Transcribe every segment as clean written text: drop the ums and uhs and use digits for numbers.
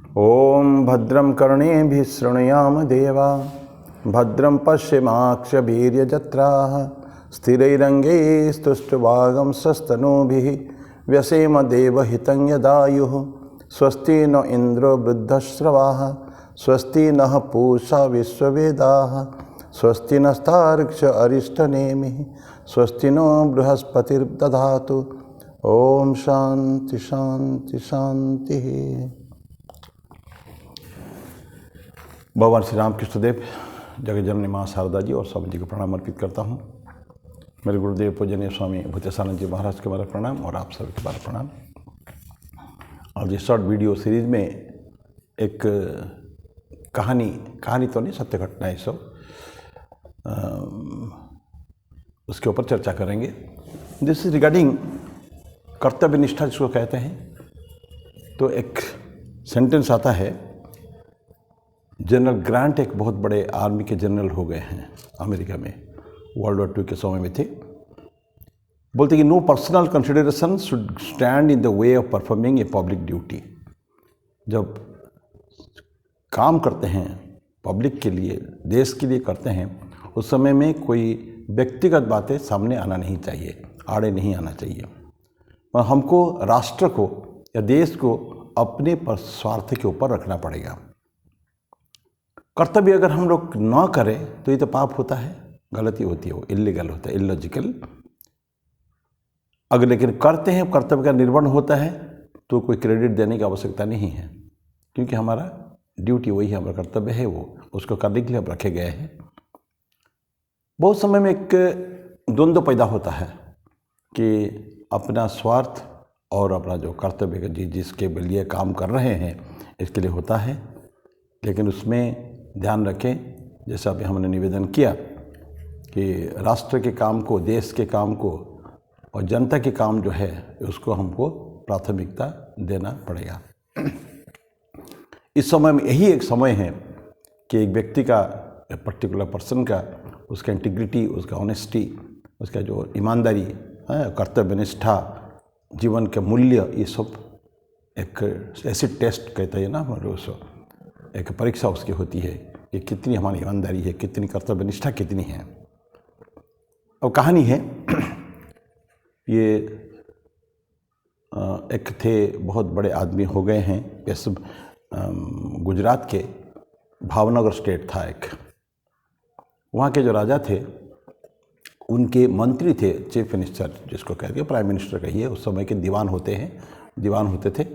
ओम भद्रं कर्णेभिः शृणुयाम देवा भद्रं पश्येमाक्षवीर्यजत्राः स्थिरैरङ्गैस्तुष्टुवागं सस्तनूभिः व्यसेम देवहितं यदायुः स्वस्ति न इन्द्रो वृद्धश्रवाः स्वस्ति नः पूषा विश्ववेदाः स्वस्ति नस्तार्क्ष अरिष्टनेमिः स्वस्ति नो बृहस्पतिर्दधातु। ओम शांति शांति शांति। भगवान श्री राम कृष्णदेव जगत जननी माँ शारदा जी और स्वामी जी को प्रणाम अर्पित करता हूँ। मेरे गुरुदेव पूजनीय स्वामी भूतेशानंद जी महाराज के बारे प्रणाम और आप सभी के बारे प्रणाम। और इस शॉर्ट वीडियो सीरीज में एक कहानी तो नहीं, सत्य घटना है सब, उसके ऊपर चर्चा करेंगे। दिस इज रिगार्डिंग कर्तव्य निष्ठा जिसको कहते हैं। तो एक सेंटेंस आता है, जनरल ग्रांट एक बहुत बड़े आर्मी के जनरल हो गए हैं अमेरिका में, वर्ल्ड वॉर II के समय में थे। बोलते कि no personal consideration should stand in the way of performing a public duty. जब काम करते हैं पब्लिक के लिए, देश के लिए करते हैं, उस समय में कोई व्यक्तिगत बातें सामने आना नहीं चाहिए, आड़े नहीं आना चाहिए। और हमको राष्ट्र को या देश को अपने पर स्वार्थ के ऊपर रखना पड़ेगा। कर्तव्य अगर हम लोग ना करें तो ये तो पाप होता है, गलती होती है, वो इल्लीगल होता है, इलॉजिकल। अगर लेकिन करते हैं, कर्तव्य का निर्वहन होता है, तो कोई क्रेडिट देने की आवश्यकता नहीं है, क्योंकि हमारा ड्यूटी वही है, हमारा कर्तव्य है, वो उसको करने के लिए हम रखे गए हैं। बहुत समय में एक द्वंद्व पैदा होता है कि अपना स्वार्थ और अपना जो कर्तव्य जिसके लिए काम कर रहे हैं इसके लिए होता है। लेकिन उसमें ध्यान रखें, जैसा अभी हमने निवेदन किया कि राष्ट्र के काम को, देश के काम को और जनता के काम जो है उसको हमको प्राथमिकता देना पड़ेगा। इस समय में यही एक समय है कि एक व्यक्ति का, पर्टिकुलर पर्सन का, उसका इंटीग्रिटी, उसका ऑनेस्टी, उसका जो ईमानदारी, कर्तव्य निष्ठा, जीवन के मूल्य, ये सब एक एसिड टेस्ट कहते हैं ना, उसको एक परीक्षा उसकी होती है कि कितनी हमारी ईमानदारी है, कितनी कर्तव्य निष्ठा कितनी है। अब कहानी है, ये एक थे, बहुत बड़े आदमी हो गए हैं, ये गुजरात के भावनगर स्टेट था एक। वहाँ के जो राजा थे, उनके मंत्री थे, चीफ मिनिस्टर जिसको कहते हैं, प्राइम मिनिस्टर कहिए, उस समय के दीवान होते थे।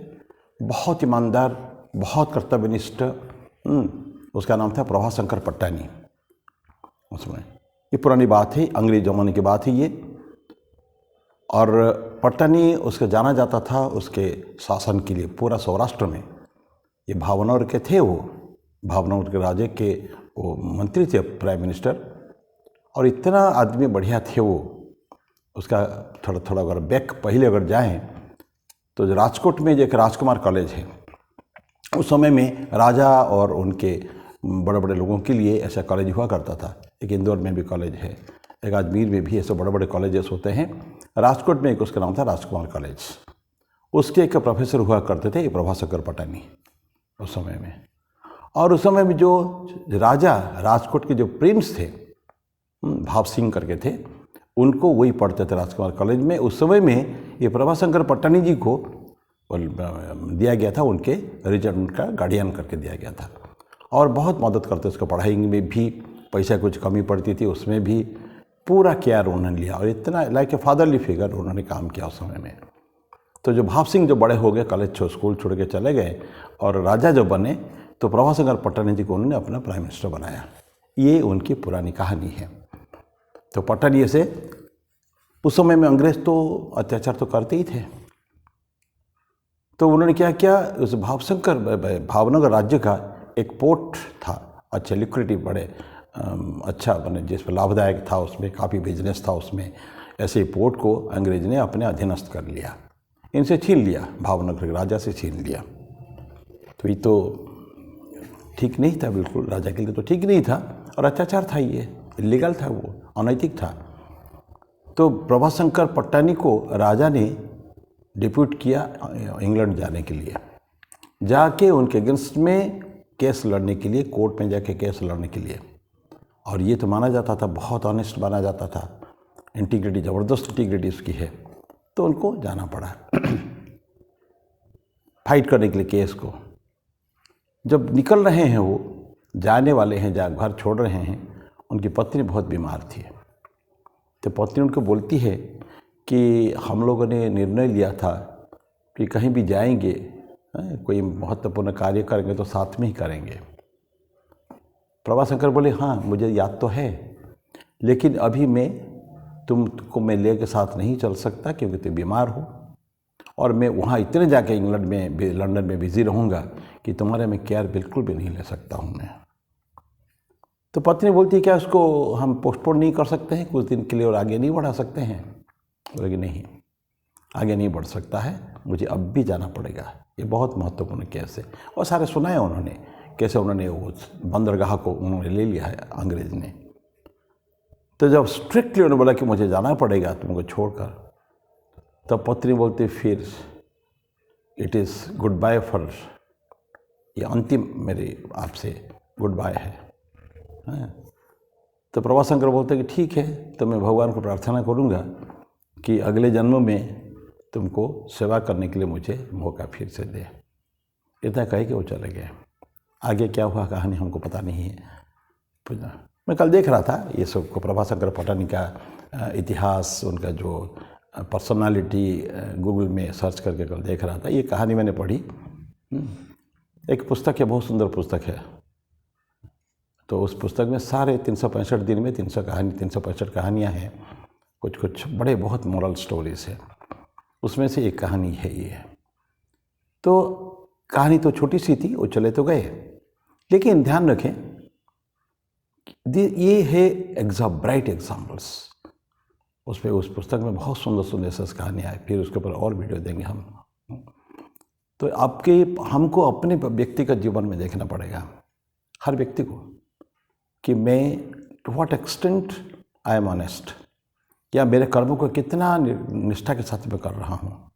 बहुत ईमानदार, बहुत कर्तव्यनिष्ठ। उसका नाम था प्रभाशंकर पट्टानी। उसमें ये पुरानी बात है, अंग्रेज जमाने की बात है ये। और पट्टानी उसका जाना जाता था उसके शासन के लिए पूरा सौराष्ट्र में। ये भावनगर के थे, वो भावनगर के राजे के वो मंत्री थे, प्राइम मिनिस्टर। और इतना आदमी बढ़िया थे वो। उसका थोड़ा अगर बैक पहले अगर जाएं तो राजकोट में जो एक राजकुमार कॉलेज है, उस समय में राजा और उनके बड़े बड़े लोगों के लिए ऐसा कॉलेज हुआ करता था। एक इंदौर में भी कॉलेज है, एक अजमेर में भी ऐसे बड़े बड़े कॉलेजेस होते हैं। राजकोट में एक उसका नाम था राजकुमार कॉलेज। उसके एक प्रोफेसर हुआ करते थे प्रभाशंकर पट्टानी उस समय में। और उस समय में जो राजा, राजकोट के जो प्रिंस थे, भाव सिंह करके थे, उनको वही पढ़ते थे राजकुमार कॉलेज में। उस समय में ये प्रभाशंकर पट्टानी जी को दिया गया था, उनके रिजल्ट, उनका गार्डियन करके दिया गया था। और बहुत मदद करते, उसको पढ़ाई में भी पैसा कुछ कमी पड़ती थी, उसमें भी पूरा केयर उन्होंने लिया। और इतना लाइक ए फादरली फिगर उन्होंने काम किया उस समय में। तो जो भाव सिंह जो बड़े हो गए, कॉलेज स्कूल छोड़ के चले गए और राजा जो बने, तो प्रभाशंकर पट्टानी जी को उन्होंने अपना प्राइम मिनिस्टर बनाया। ये उनकी पुरानी कहानी है। तो पट्टानी से उस समय में अंग्रेज तो अत्याचार तो करते ही थे। तो उन्होंने क्या किया, उस भावनगर राज्य का एक पोर्ट था, अच्छा लिक्विडिटी, बड़े अच्छा बने, जिस पर लाभदायक था, उसमें काफ़ी बिजनेस था उसमें। ऐसे पोर्ट को अंग्रेज ने अपने अधीनस्थ कर लिया, इनसे छीन लिया, भावनगर के राजा से छीन लिया। तो ये तो ठीक नहीं था, बिल्कुल राजा के लिए तो ठीक नहीं था, और अत्याचार था, ये इलीगल था, वो अनैतिक था। तो प्रभाशंकर पट्टानी को राजा ने डिप्यूट किया इंग्लैंड जाने के लिए। जाके उनके अगेंस्ट में केस लड़ने के लिए, कोर्ट में जाके केस लड़ने के लिए। और ये तो माना जाता था, बहुत ऑनेस्ट माना जाता था, इंटीग्रिटी, ज़बरदस्त इंटीग्रिटी उसकी है, तो उनको जाना पड़ा फाइट करने के लिए केस को। जब निकल रहे हैं, वो जाने वाले हैं, जहाँ घर छोड़ रहे हैं, उनकी पत्नी बहुत बीमार थी। तो पत्नी उनको बोलती है कि हम लोगों ने निर्णय लिया था कि कहीं भी जाएंगे, कोई महत्वपूर्ण कार्य करेंगे तो साथ में ही करेंगे। प्रभाशंकर बोले, हाँ मुझे याद तो है, लेकिन अभी मैं तुमको मैं ले के साथ नहीं चल सकता क्योंकि तुम बीमार हो, और मैं वहाँ इतने जाके लंदन में बिज़ी रहूँगा कि तुम्हारे में केयर बिल्कुल भी नहीं ले सकता हूँ मैं। तो पत्नी बोलती है, क्या उसको हम पोस्टपोन नहीं कर सकते हैं कुछ दिन के लिए और आगे नहीं बढ़ा सकते हैं? बोले नहीं, आगे नहीं बढ़ सकता है, मुझे अब भी जाना पड़ेगा, ये बहुत महत्वपूर्ण केस है। और सारे सुनाया उन्होंने, कैसे उन्होंने वो बंदरगाह को उन्होंने ले लिया है अंग्रेज ने। तो जब स्ट्रिक्टली उन्होंने बोला कि मुझे जाना पड़ेगा तुमको छोड़कर, तब पत्नी बोलती फिर it is good bye for, ये अंतिम मेरे आपसे गुड बाय है। तो प्रभाशंकर बोलते कि ठीक है, तो मैं भगवान को प्रार्थना करूँगा कि अगले जन्म में तुमको सेवा करने के लिए मुझे मौका फिर से दे। इतना कह के वो चले गए। आगे क्या हुआ कहानी हमको पता नहीं है। मैं कल देख रहा था ये सब को, प्रभाशंकर पटानी का इतिहास, उनका जो पर्सनालिटी गूगल में सर्च करके कल देख रहा था। ये कहानी मैंने पढ़ी, एक पुस्तक है, बहुत सुंदर पुस्तक है। तो उस पुस्तक में सारे 365 दिन में 365 कहानियाँ हैं, कुछ कुछ बड़े बहुत मोरल स्टोरीज है। उसमें से एक कहानी है ये। तो कहानी तो छोटी सी थी, वो चले तो गए, लेकिन ध्यान रखें ये है ब्राइट एग्जाम्पल्स। उसमें उस पुस्तक में बहुत सुंदर सुंदर से कहानियाँ है, फिर उसके ऊपर और वीडियो देंगे हम। तो हमको अपने व्यक्तिगत जीवन में देखना पड़ेगा, हर व्यक्ति को, कि मैं to what extent I am honest, या मेरे कर्मों को कितना निष्ठा के साथ में कर रहा हूँ।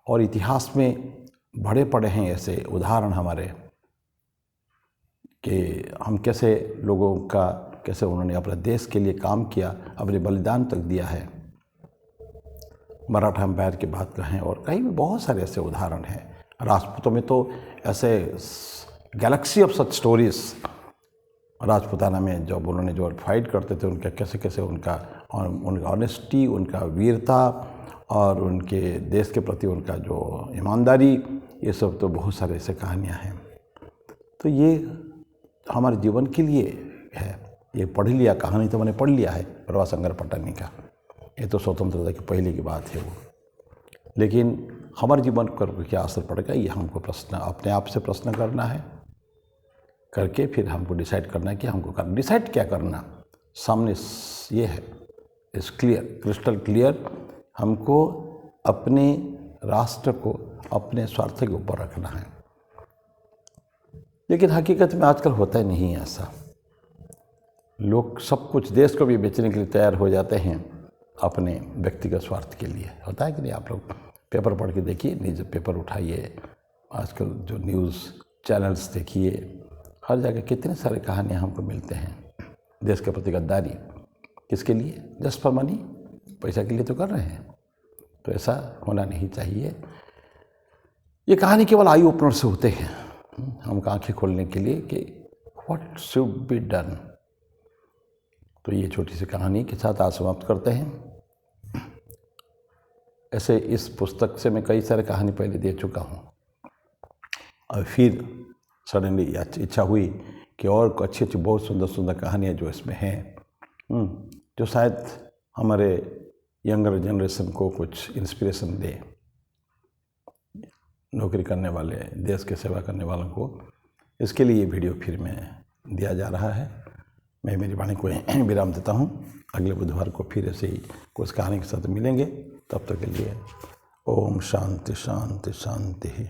और इतिहास में बड़े पड़े हैं ऐसे उदाहरण हमारे, कि हम कैसे लोगों का, कैसे उन्होंने अपने देश के लिए काम किया, अपने बलिदान तक दिया है। मराठा एम्पायर की बात कहें, और कहीं भी बहुत सारे ऐसे उदाहरण हैं। राजपूतों में तो ऐसे Galaxy of such stories. Rajputana में जब उन्होंने जो फाइट करते थे, उनका कैसे कैसे उनका ऑनेस्टी, उनका वीरता और उनके देश के प्रति उनका जो ईमानदारी, ये सब तो बहुत सारे ऐसे कहानियाँ हैं। तो ये हमारे जीवन के लिए है। ये पढ़ लिया, कहानी तो मैंने पढ़ लिया है प्रभाशंकर पटानी का, ये तो स्वतंत्रता की पहले की बात है वो। लेकिन हमारे जीवन पर क्या असर पड़ेगा, ये हमको प्रश्न अपने आप से प्रश्न करना है, करके फिर हमको डिसाइड करना है कि हमको करना। डिसाइड क्या करना, सामने ये है, इस क्लियर, क्रिस्टल क्लियर, हमको अपने राष्ट्र को अपने स्वार्थ के ऊपर रखना है। लेकिन हकीकत में आजकल होता ही नहीं है ऐसा। लोग सब कुछ देश को भी बेचने के लिए तैयार हो जाते हैं अपने व्यक्तिगत स्वार्थ के लिए। होता है कि नहीं? आप लोग पेपर पढ़ के देखिए, न्यूज़ पेपर उठाइए, आजकल जो न्यूज़ चैनल्स देखिए, हर जगह कितने सारे कहानियाँ हमको मिलते हैं। देश के प्रति गद्दारी, किसके लिए? जस्ट फॉर मनी, पैसा के लिए तो कर रहे हैं। तो ऐसा होना नहीं चाहिए। ये कहानी केवल आई ओपनर से होते हैं, हमको आंखें खोलने के लिए कि व्हाट शुड बी डन। तो ये छोटी सी कहानी के साथ आज समाप्त करते हैं। ऐसे इस पुस्तक से मैं कई सारे कहानी पहले दे चुका हूँ, और फिर सडनली इच्छा हुई कि और अच्छी अच्छी बहुत सुंदर सुंदर कहानियाँ जो इसमें हैं, जो शायद हमारे यंगर जनरेशन को कुछ इंस्पिरेशन दे, नौकरी करने वाले, देश की सेवा करने वालों को। इसके लिए ये वीडियो फिर में दिया जा रहा है। मैं मेरी वाणी को विराम देता हूँ। अगले बुधवार को फिर ऐसे ही कुछ कहानी के साथ मिलेंगे। तब तक के लिए ओम शांति शांति शांति।